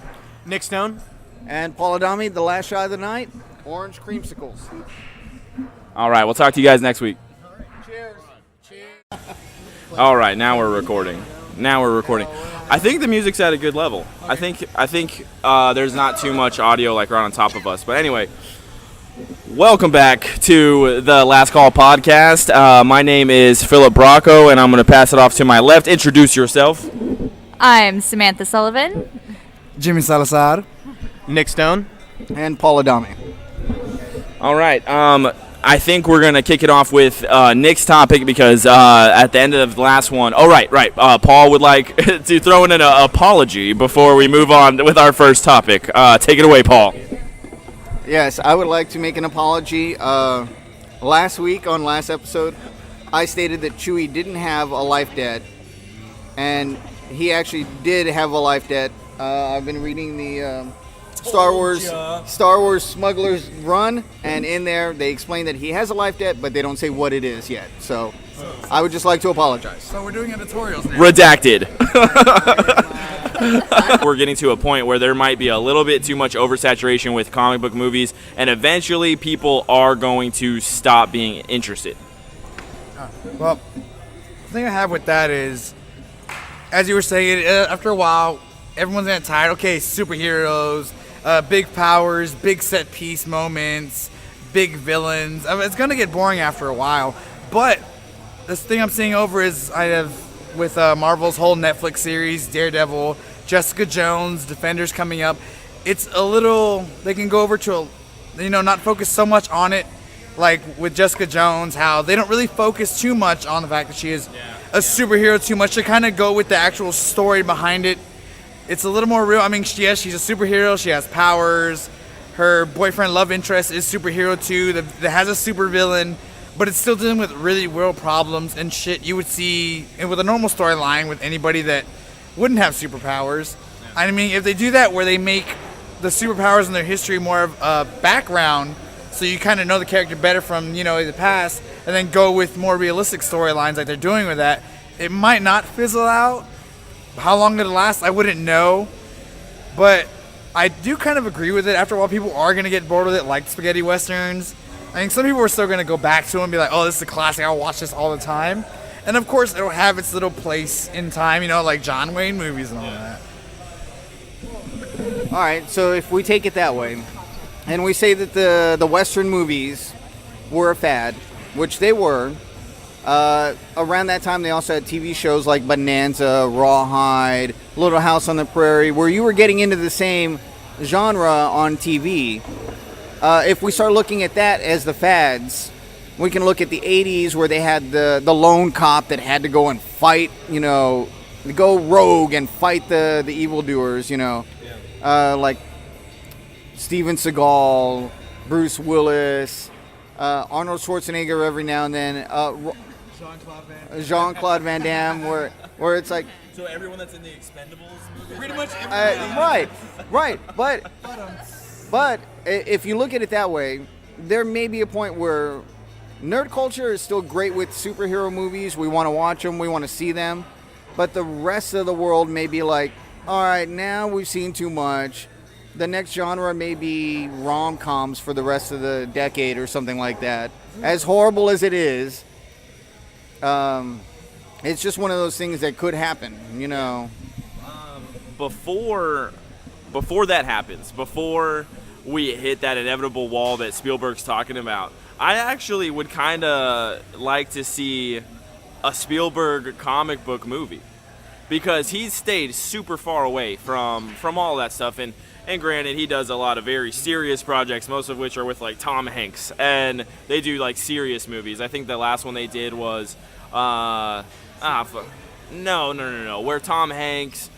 Nick Stone. And Paul Adami, the last shot of the night, orange creamsicles. All right, we'll talk to you guys next week. Cheers. All right, now we're recording. I think the music's at a good level. I think there's not too much audio like right on top of us. But anyway, welcome back to the Last Call podcast. My name is Philip Bracco, and I'm going to pass it off to my left. Introduce yourself. I'm Samantha Sullivan. Jimmy Salazar. Nick Stone. And Paul Adami. All right. I think we're going to kick it off with Nick's topic because at the end of the last one, right. Paul would like to throw in an apology before we move on with our first topic. Take it away, Paul. Yes, I would like to make an apology. Last week on last episode, I stated that Chewie didn't have a life debt, and he actually did have a life debt. I've been reading the Star Wars Smuggler's Run, and in there they explain that he has a life debt, but they don't say what it is yet. So I would just like to apologize. So we're doing editorials now. Redacted. We're getting to a point where there might be a little bit too much oversaturation with comic book movies, and eventually people are going to stop being interested. Well, the thing I have with that is, as you were saying, after a while, everyone's getting tired. Okay, superheroes, big powers, big set piece moments, big villains. I mean, it's gonna get boring after a while. But this thing I'm seeing over is I have with Marvel's whole Netflix series, Daredevil, Jessica Jones, Defenders coming up. It's a little, they can go over to not focus so much on it. Like with Jessica Jones, how they don't really focus too much on the fact that she is a superhero too much. They kind of go with the actual story behind it. It's a little more real. I mean, she's a superhero. She has powers. Her boyfriend, love interest, is superhero too. That has a supervillain, but it's still dealing with really real problems and shit you would see with a normal storyline with anybody that wouldn't have superpowers. I mean, if they do that where they make the superpowers and their history more of a background, so you kind of know the character better from, the past, and then go with more realistic storylines like they're doing with that, it might not fizzle out. How long it'll last, I wouldn't know. But I do kind of agree with it. After a while, people are going to get bored with it, like spaghetti westerns. I think some people are still going to go back to them and be like, oh, this is a classic, I'll watch this all the time. And of course, it'll have its little place in time, like John Wayne movies and all that. All right, so if we take it that way, and we say that the Western movies were a fad, which they were, around that time they also had TV shows like Bonanza, Rawhide, Little House on the Prairie, where you were getting into the same genre on TV. If we start looking at that as the fads, we can look at the 80s where they had the lone cop that had to go and fight, go rogue and fight the evildoers, like Steven Seagal, Bruce Willis, Arnold Schwarzenegger every now and then, Jean-Claude Van Damme, where it's like... So everyone that's in the Expendables movie? Pretty much everyone. Right. But if you look at it that way, there may be a point where nerd culture is still great with superhero movies. We want to watch them. We want to see them. But the rest of the world may be like, all right, now we've seen too much. The next genre may be rom-coms for the rest of the decade or something like that. As horrible as it is, it's just one of those things that could happen, Before that happens, before we hit that inevitable wall that Spielberg's talking about, I actually would kind of like to see a Spielberg comic book movie, because he's stayed super far away from all that stuff, and granted, he does a lot of very serious projects, most of which are with like Tom Hanks, and they do like serious movies. I think the last one they did was no, where Tom Hanks,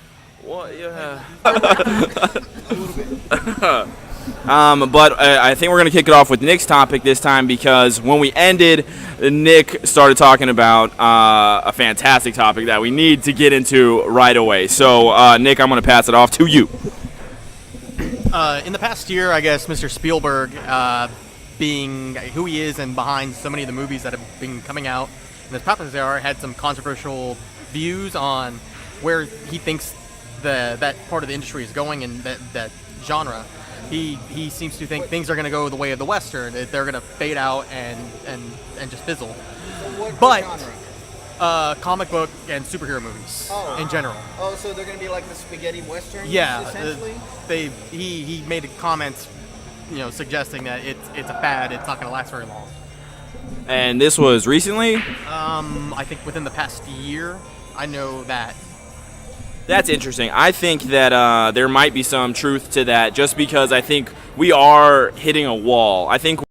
but I think we're going to kick it off with Nick's topic this time, because when we ended, Nick started talking about a fantastic topic that we need to get into right away. So, Nick, I'm going to pass it off to you. In the past year, I guess Mr. Spielberg, being who he is and behind so many of the movies that have been coming out, and as popular as they are, had some controversial views on where he thinks that part of the industry is going and that genre. He seems to think things are going to go the way of the Western. That they're going to fade out and just fizzle. But comic book and superhero movies in general. Oh, so they're going to be like the spaghetti westerns, yeah, essentially? He made comments, suggesting that it's a fad. It's not going to last very long. And this was recently? I think within the past year. I know that. That's interesting. I think that there might be some truth to that, just because I think we are hitting a wall. I think